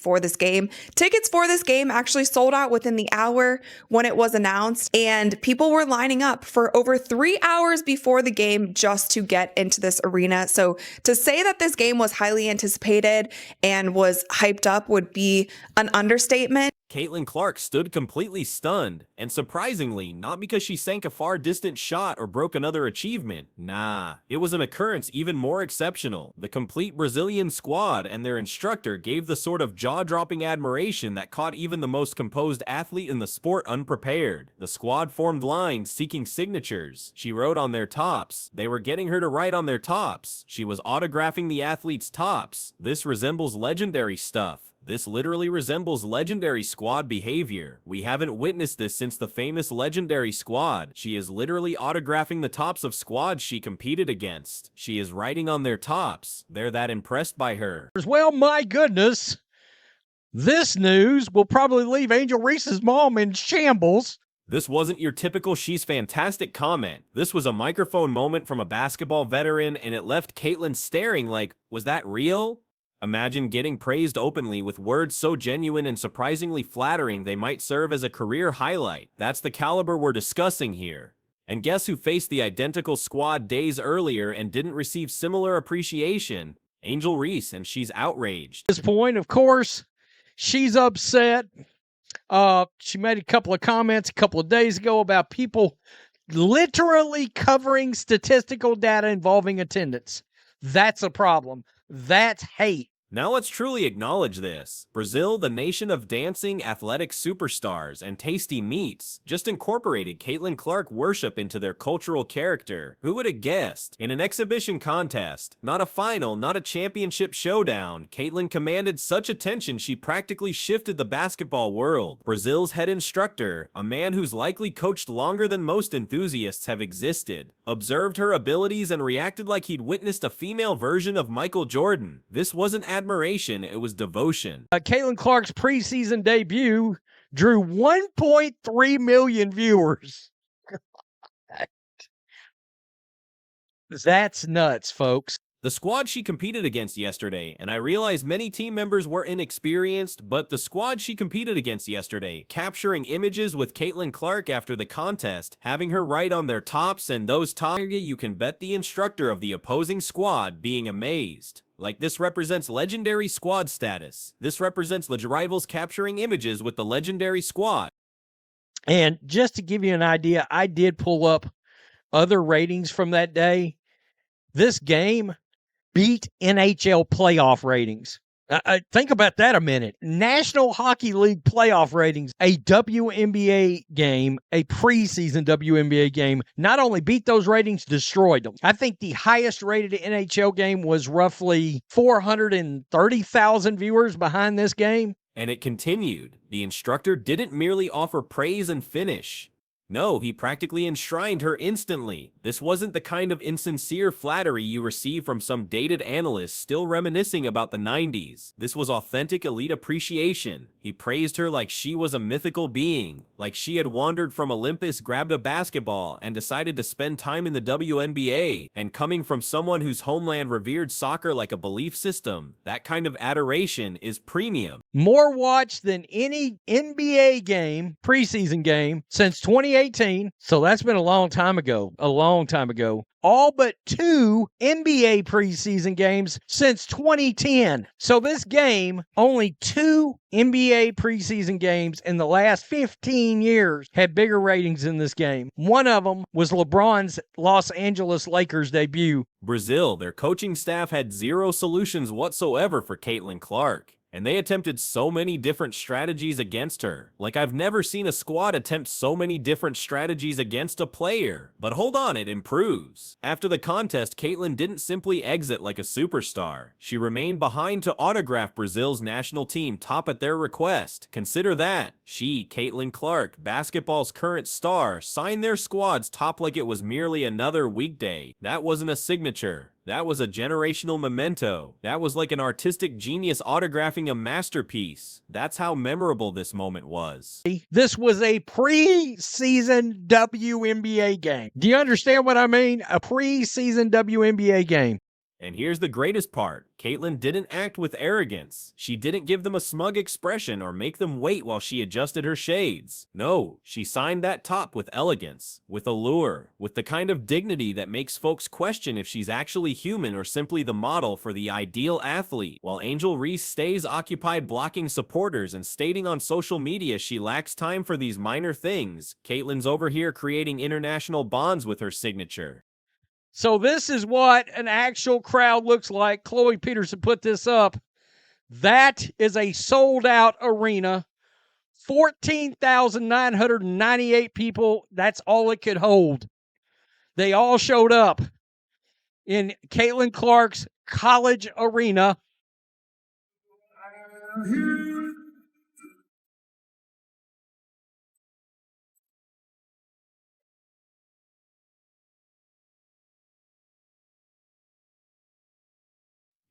for this game. Tickets for this game actually sold out within the hour when it was announced, and people were lining up for over 3 hours before the game just to get into this arena. So to say that this game was highly anticipated and was hyped up would be an understatement. Caitlin Clark stood completely stunned, and surprisingly, not because she sank a far distant shot or broke another achievement. Nah, it was an occurrence even more exceptional. The complete Brazilian squad and their instructor gave the sort of jaw-dropping admiration that caught even the most composed athlete in the sport unprepared. The squad formed lines seeking signatures. She wrote on their tops. They were getting her to write on their tops. She was autographing the athletes' tops. This resembles legendary stuff. This literally resembles legendary squad behavior. We haven't witnessed this since the famous legendary squad. She is literally autographing the tops of squads she competed against. She is writing on their tops. They're that impressed by her. Well, my goodness. This news will probably leave Angel Reese's mom in shambles. This wasn't your typical "she's fantastic" comment. This was a microphone moment from a basketball veteran, and it left Caitlin staring like, was that real? Imagine getting praised openly with words so genuine and surprisingly flattering they might serve as a career highlight. That's the caliber we're discussing here. And guess who faced the identical squad days earlier and didn't receive similar appreciation? Angel Reese, and she's outraged. At this point, of course, she's upset. She made a couple of comments a couple of days ago about people literally covering statistical data involving attendance. That's a problem. That's hate. Now let's truly acknowledge this. Brazil, the nation of dancing, athletic superstars, and tasty meats, just incorporated Caitlin Clark worship into their cultural character. Who would have guessed? In an exhibition contest, not a final, not a championship showdown, Caitlin commanded such attention she practically shifted the basketball world. Brazil's head instructor, a man who's likely coached longer than most enthusiasts have existed, observed her abilities and reacted like he'd witnessed a female version of Michael Jordan. This wasn't admiration, it was devotion. Caitlin Clark's preseason debut drew 1.3 million viewers. That's nuts, folks. The squad she competed against yesterday, and I realize many team members were inexperienced, but the squad she competed against yesterday, capturing images with Caitlin Clark after the contest, having her write on their tops, and those tops, you can bet the instructor of the opposing squad being amazed. Like, this represents legendary squad status. This represents the rivals capturing images with the legendary squad. And just to give you an idea, I did pull up other ratings from that day. This game beat NHL playoff ratings. Think about that a minute. National Hockey League playoff ratings, a WNBA game, a preseason WNBA game, not only beat those ratings, destroyed them. I think the highest rated NHL game was roughly 430,000 viewers behind this game. And it continued. The instructor didn't merely offer praise and finish. No, he practically enshrined her instantly. This wasn't the kind of insincere flattery you receive from some dated analyst still reminiscing about the 90s. This was authentic elite appreciation. He praised her like she was a mythical being, like she had wandered from Olympus, grabbed a basketball, and decided to spend time in the WNBA. And coming from someone whose homeland revered soccer like a belief system, that kind of adoration is premium. More watched than any NBA game, preseason game, since 2018. So that's been a long time ago. All but 2 NBA preseason games since 2010. So this game, only 2 NBA preseason games in the last 15 years had bigger ratings than this game. One of them was LeBron's Los Angeles Lakers debut. Brazil, their coaching staff had zero solutions whatsoever for Caitlin Clark. And they attempted so many different strategies against her. Like, I've never seen a squad attempt so many different strategies against a player. But hold on, it improves. After the contest, Caitlin didn't simply exit like a superstar. She remained behind to autograph Brazil's national team top at their request. Consider that. She, Caitlin Clark, basketball's current star, signed their squad's top like it was merely another weekday. That wasn't a signature. That was a generational memento. That was like an artistic genius autographing a masterpiece. That's how memorable this moment was. This was a preseason WNBA game. Do you understand what I mean? A preseason WNBA game. And here's the greatest part. Caitlyn didn't act with arrogance. She didn't give them a smug expression or make them wait while she adjusted her shades. No, she signed that top with elegance, with allure, with the kind of dignity that makes folks question if she's actually human or simply the model for the ideal athlete. While Angel Reese stays occupied blocking supporters and stating on social media she lacks time for these minor things, Caitlyn's over here creating international bonds with her signature. So this is what an actual crowd looks like. Chloe Peterson put this up. That is a sold-out arena. 14,998 people. That's all it could hold. They all showed up in Caitlin Clark's college arena.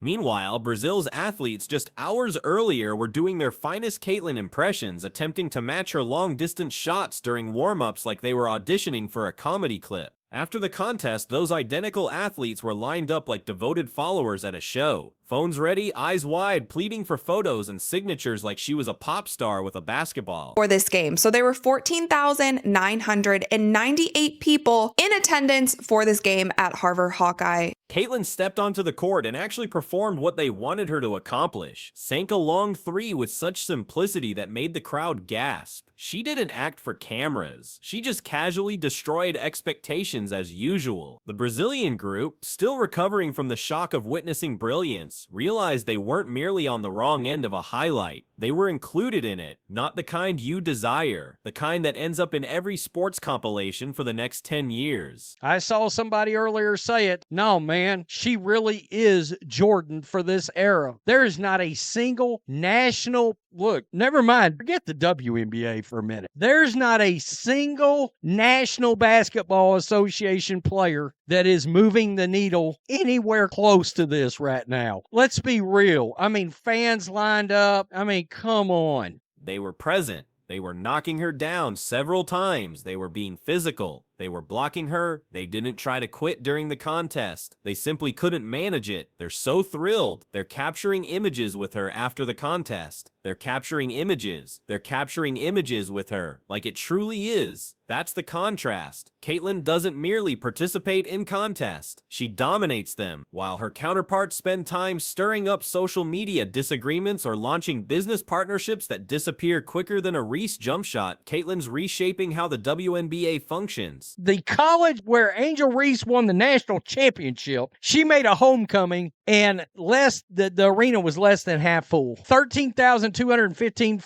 Meanwhile, Brazil's athletes just hours earlier were doing their finest Caitlyn impressions, attempting to match her long-distance shots during warm-ups like they were auditioning for a comedy clip. After the contest, those identical athletes were lined up like devoted followers at a show. Phones ready, eyes wide, pleading for photos and signatures like she was a pop star with a basketball. For this game. So there were 14,998 people in attendance for this game at Harvard Hawkeye. Caitlyn stepped onto the court and actually performed what they wanted her to accomplish. Sank a long three with such simplicity that made the crowd gasp. She didn't act for cameras. She just casually destroyed expectations as usual. The Brazilian group, still recovering from the shock of witnessing brilliance, realized they weren't merely on the wrong end of a highlight. They were included in it, not the kind you desire, the kind that ends up in every sports compilation for the next 10 years. I saw somebody earlier say it. No, man, she really is Jordan for this era. There is not a single national, look, never mind, forget the WNBA for a minute. There's not a single National Basketball Association player that is moving the needle anywhere close to this right now. Let's be real. I mean, fans lined up. I mean, come on. They were present. They were knocking her down several times. They were being physical. They were blocking her. They didn't try to quit during the contest. They simply couldn't manage it. They're so thrilled. They're capturing images with her after the contest. They're capturing images. They're capturing images with her like it truly is. That's the contrast. Caitlyn doesn't merely participate in contests. She dominates them, while her counterparts spend time stirring up social media disagreements or launching business partnerships that disappear quicker than a Reese jump shot. Caitlyn's reshaping how the WNBA functions. The college where Angel Reese won the national championship, she made a homecoming and the arena was less than half full. 13,215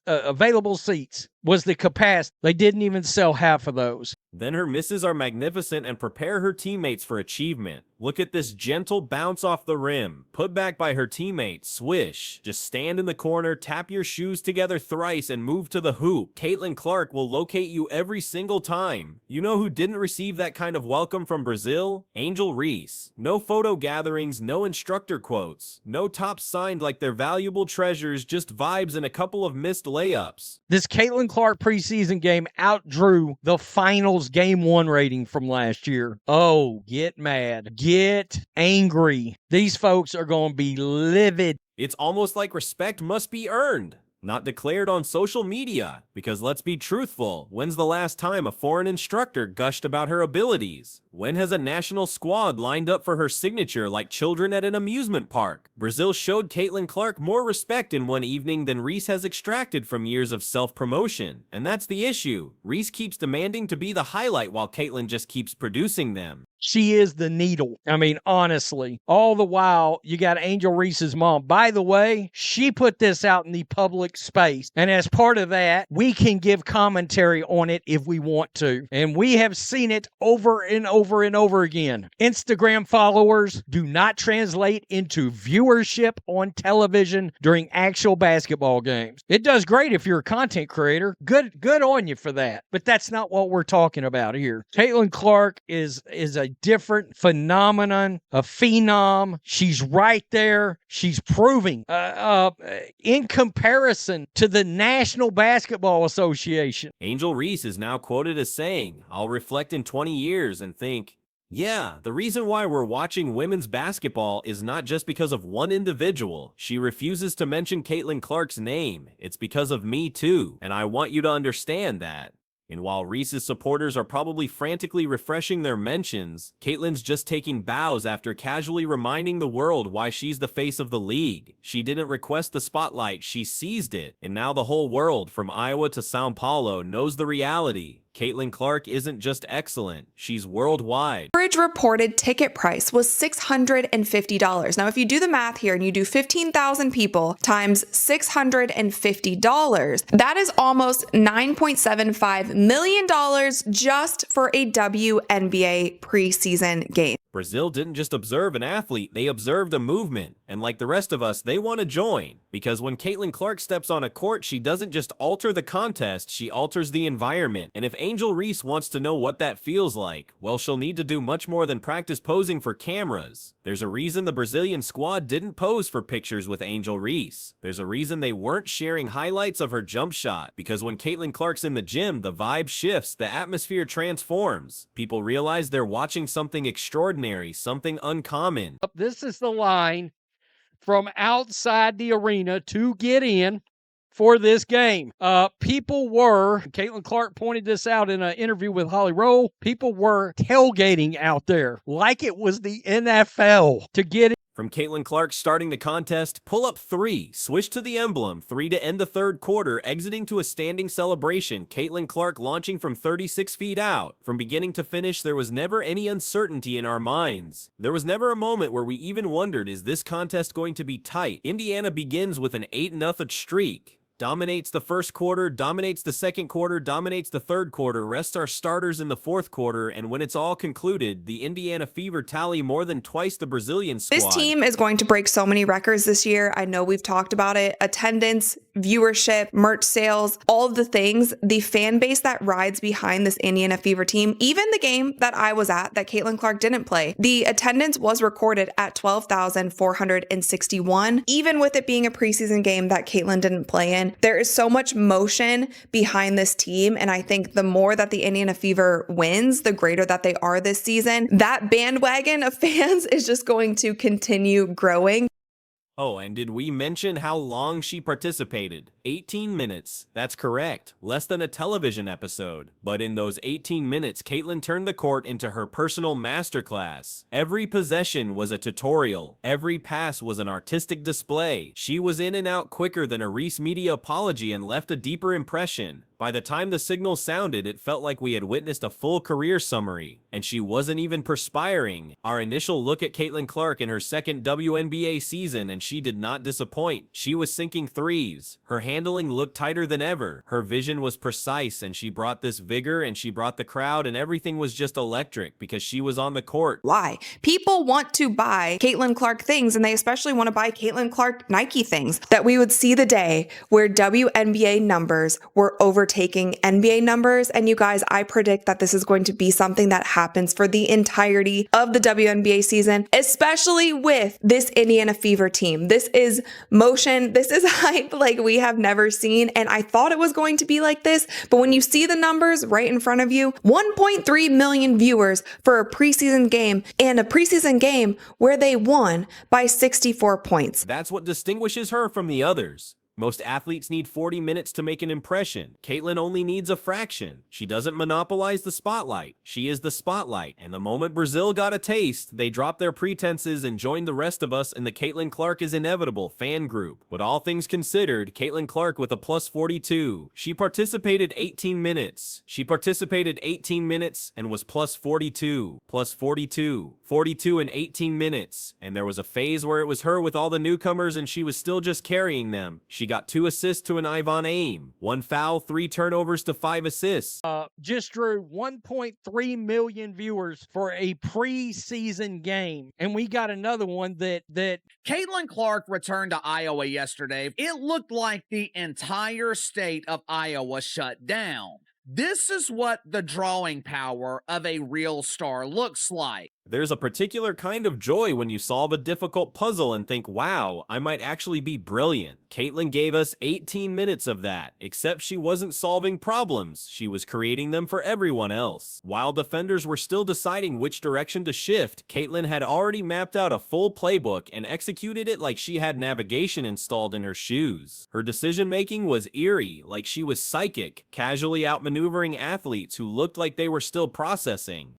available seats was the capacity. They didn't even sell half of those. Then her misses are magnificent and prepare her teammates for achievement. Look at this gentle bounce off the rim, put back by her teammate, swish. Just stand in the corner, tap your shoes together thrice, and move to the hoop. Caitlyn Clark will locate you every single time. You know who didn't receive that kind of welcome from Brazil? Angel Reese. No photo gatherings, no instructor quotes, no tops signed like they're valuable treasures, just vibes and a couple of missed layups. This Caitlin Clark preseason game outdrew the finals game 1 rating from last year. Oh, get mad. Get angry. These folks are going to be livid. It's almost like respect must be earned, not declared on social media. Because let's be truthful, when's the last time a foreign instructor gushed about her abilities? When has a national squad lined up for her signature like children at an amusement park? Brazil showed Caitlyn Clark more respect in one evening than Reese has extracted from years of self-promotion. And that's the issue. Reese keeps demanding to be the highlight while Caitlyn just keeps producing them. She is the needle. I mean, honestly. All the while, you got Angel Reese's mom. By the way, she put this out in the public space. And as part of that, we can give commentary on it if we want to. And we have seen it over and over and over again. Instagram followers do not translate into viewership on television during actual basketball games. It does great if you're a content creator. Good on you for that. But that's not what we're talking about here. Caitlyn Clark is a different phenomenon, a phenom. She's right there. She's proving in comparison to the National Basketball Association. Angel Reese is now quoted as saying, "I'll reflect in 20 years and think, Yeah, the reason why we're watching women's basketball is not just because of one individual. She refuses to mention Caitlin Clark's name. It's because of me too, and I want you to understand that. And while Reese's supporters are probably frantically refreshing their mentions, Caitlin's just taking bows after casually reminding the world why she's the face of the league. She didn't request the spotlight, she seized it, and now the whole world, from Iowa to Sao Paulo, knows the reality. Caitlin Clark isn't just excellent, she's worldwide. Average reported ticket price was $650. Now, if you do the math here and you do 15,000 people times $650, that is almost $9.75 million just for a WNBA preseason game. Brazil didn't just observe an athlete, they observed a movement. And like the rest of us, they want to join. Because when Caitlin Clark steps on a court, she doesn't just alter the contest, she alters the environment. And if Angel Reese wants to know what that feels like, well, she'll need to do much more than practice posing for cameras. There's a reason the Brazilian squad didn't pose for pictures with Angel Reese. There's a reason they weren't sharing highlights of her jump shot. Because when Caitlin Clark's in the gym, the vibe shifts, the atmosphere transforms. People realize they're watching something extraordinary, something uncommon. This is the line from outside the arena to get in for this game. Caitlin Clark pointed this out in an interview with Holly Rowe, people were tailgating out there like it was the NFL to get in. From Caitlin Clark starting the contest, pull up 3, switch to the emblem, 3 to end the third quarter, exiting to a standing celebration, Caitlin Clark launching from 36 feet out. From beginning to finish, there was never any uncertainty in our minds. There was never a moment where we even wondered, is this contest going to be tight? Indiana begins with an 8-0 streak. Dominates the first quarter, dominates the second quarter, dominates the third quarter, rests our starters in the fourth quarter, and when it's all concluded, the Indiana Fever tally more than twice the Brazilian squad. This team is going to break so many records this year. I know we've talked about it. Attendance, viewership, merch sales, all of the things. The fan base that rides behind this Indiana Fever team, even the game that I was at that Caitlin Clark didn't play, the attendance was recorded at 12,461. Even with it being a preseason game that Caitlin didn't play in, there is so much motion behind this team. And I think the more that the Indiana Fever wins, the greater that they are this season. That bandwagon of fans is just going to continue growing. Oh, and did we mention how long she participated? 18 minutes. That's correct. Less than a television episode. But in those 18 minutes, Caitlin turned the court into her personal masterclass. Every possession was a tutorial. Every pass was an artistic display. She was in and out quicker than a Reese media apology and left a deeper impression. By the time the signal sounded, it felt like we had witnessed a full career summary, and she wasn't even perspiring. Our initial look at Caitlin Clark in her second WNBA season, and she did not disappoint. She was sinking threes. Her handling looked tighter than ever. Her vision was precise, and she brought this vigor, and she brought the crowd, and everything was just electric because she was on the court. Why? People want to buy Caitlin Clark things, and they especially want to buy Caitlin Clark Nike things. That we would see the day where WNBA numbers were overtaking NBA numbers. And you guys, I predict that this is going to be something that happens for the entirety of the WNBA season, especially with this Indiana Fever team. This is motion. This is hype like we have never seen. And I thought it was going to be like this, but when you see the numbers right in front of you, 1.3 million viewers for a preseason game, and a preseason game where they won by 64 points. That's what distinguishes her from the others. Most athletes need 40 minutes to make an impression. Caitlin only needs a fraction. She doesn't monopolize the spotlight. She is the spotlight. And the moment Brazil got a taste, they dropped their pretenses and joined the rest of us in the Caitlin Clark is Inevitable fan group. With all things considered, Caitlin Clark with a plus 42. She participated 18 minutes. She participated 18 minutes and was plus 42. Plus 42. 42 in 18 minutes. And there was a phase where it was her with all the newcomers and she was still just carrying them. She got 2 assists to an Ivan Aim, 1 foul, 3 turnovers to 5 assists. Just drew 1.3 million viewers for a preseason game. And we got another one that Caitlin Clark returned to Iowa yesterday. It looked like the entire state of Iowa shut down. This is what the drawing power of a real star looks like. There's a particular kind of joy when you solve a difficult puzzle and think, wow, I might actually be brilliant. Caitlin gave us 18 minutes of that, except she wasn't solving problems, she was creating them for everyone else. While defenders were still deciding which direction to shift, Caitlin had already mapped out a full playbook and executed it like she had navigation installed in her shoes. Her decision-making was eerie, like she was psychic, casually outmaneuvering athletes who looked like they were still processing.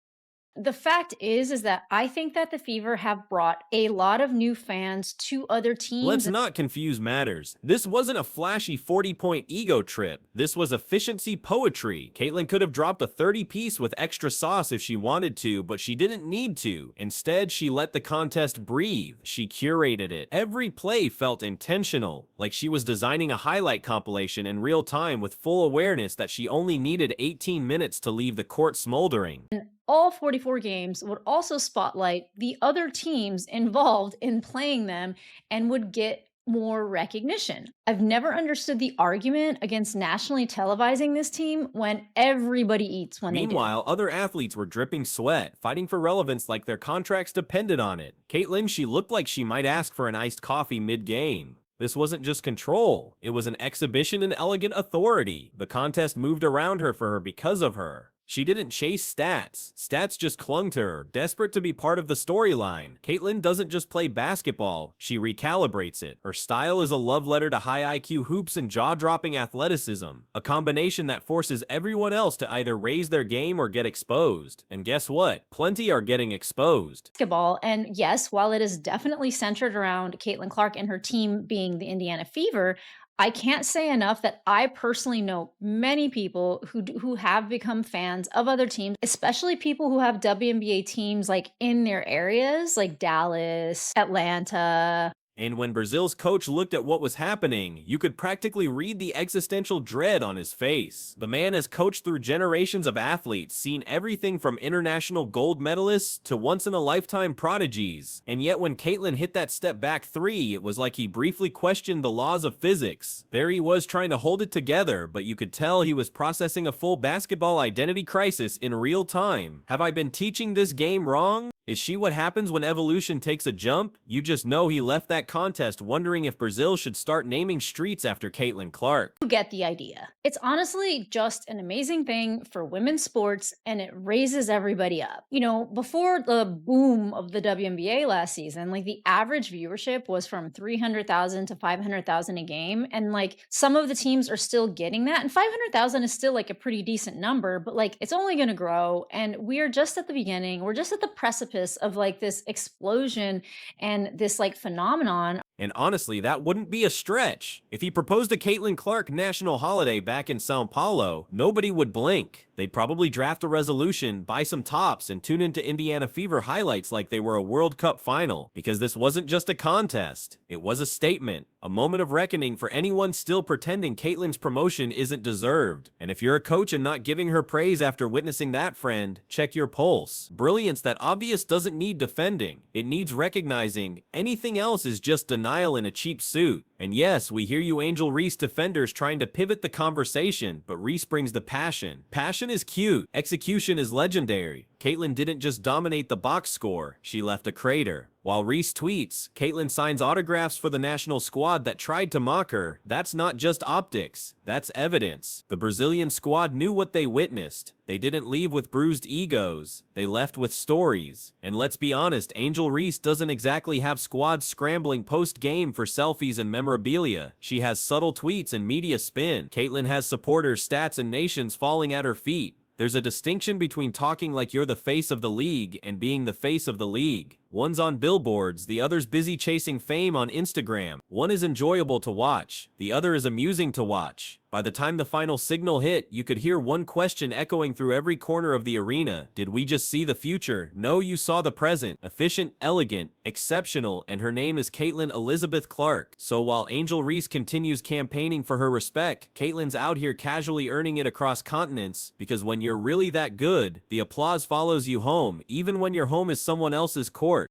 The fact is that I think that the Fever have brought a lot of new fans to other teams. Let's not confuse matters. This wasn't a flashy 40-point ego trip. This was efficiency poetry. Caitlin could have dropped a 30-piece with extra sauce if she wanted to, but she didn't need to. Instead, she let the contest breathe. She curated it. Every play felt intentional, like she was designing a highlight compilation in real time with full awareness that she only needed 18 minutes to leave the court smoldering. All 44 games would also spotlight the other teams involved in playing them and would get more recognition. I've never understood the argument against nationally televising this team when everybody eats when they do. Meanwhile, other athletes were dripping sweat, fighting for relevance like their contracts depended on it. Caitlin, she looked like she might ask for an iced coffee mid-game. This wasn't just control, it was an exhibition and elegant authority. The contest moved around her for her because of her. She didn't chase stats. Stats just clung to her, desperate to be part of the storyline. Caitlin doesn't just play basketball, she recalibrates it. Her style is a love letter to high IQ hoops and jaw-dropping athleticism, a combination that forces everyone else to either raise their game or get exposed. And guess what? Plenty are getting exposed. Basketball, and yes, while it is definitely centered around Caitlin Clark and her team being the Indiana Fever, I can't say enough that I personally know many people who have become fans of other teams, especially people who have WNBA teams like in their areas, like Dallas, Atlanta. And when Brazil's coach looked at what was happening, you could practically read the existential dread on his face. The man has coached through generations of athletes, seen everything from international gold medalists to once-in-a-lifetime prodigies. And yet when Caitlin hit that step-back three, it was like he briefly questioned the laws of physics. There he was trying to hold it together, but you could tell he was processing a full basketball identity crisis in real time. Have I been teaching this game wrong? Is she what happens when evolution takes a jump? You just know he left that contest wondering if Brazil should start naming streets after Caitlin Clark. You get the idea. It's honestly just an amazing thing for women's sports, and it raises everybody up. You know, before the boom of the WNBA last season, like the average viewership was from 300,000 to 500,000 a game, and like some of the teams are still getting that, and 500,000 is still like a pretty decent number, but like it's only going to grow, and we're just at the beginning. We're just at the precipice of like this explosion and this like phenomenon. And honestly, that wouldn't be a stretch. If he proposed a Caitlin Clark national holiday back in Sao Paulo, nobody would blink. They'd probably draft a resolution, buy some tops, and tune into Indiana Fever highlights like they were a World Cup final. Because this wasn't just a contest. It was a statement. A moment of reckoning for anyone still pretending Caitlin's promotion isn't deserved. And if you're a coach and not giving her praise after witnessing that, friend, check your pulse. Brilliance that obvious doesn't need defending. It needs recognizing. Anything else is just denial in a cheap suit. And yes, we hear you Angel Reese defenders trying to pivot the conversation, but Reese brings the passion. Passion is cute. Execution is legendary. Caitlin didn't just dominate the box score, she left a crater. While Reese tweets, Caitlin signs autographs for the national squad that tried to mock her. That's not just optics, that's evidence. The Brazilian squad knew what they witnessed. They didn't leave with bruised egos, they left with stories. And let's be honest, Angel Reese doesn't exactly have squads scrambling post-game for selfies and memorabilia. She has subtle tweets and media spin. Caitlin has supporters, stats, and nations falling at her feet. There's a distinction between talking like you're the face of the league and being the face of the league. One's on billboards, the other's busy chasing fame on Instagram. One is enjoyable to watch, the other is amusing to watch. By the time the final signal hit, you could hear one question echoing through every corner of the arena. Did we just see the future? No, you saw the present. Efficient, elegant, exceptional, and her name is Caitlin Elizabeth Clark. So while Angel Reese continues campaigning for her respect, Caitlin's out here casually earning it across continents, because when you're really that good, the applause follows you home, even when your home is someone else's court.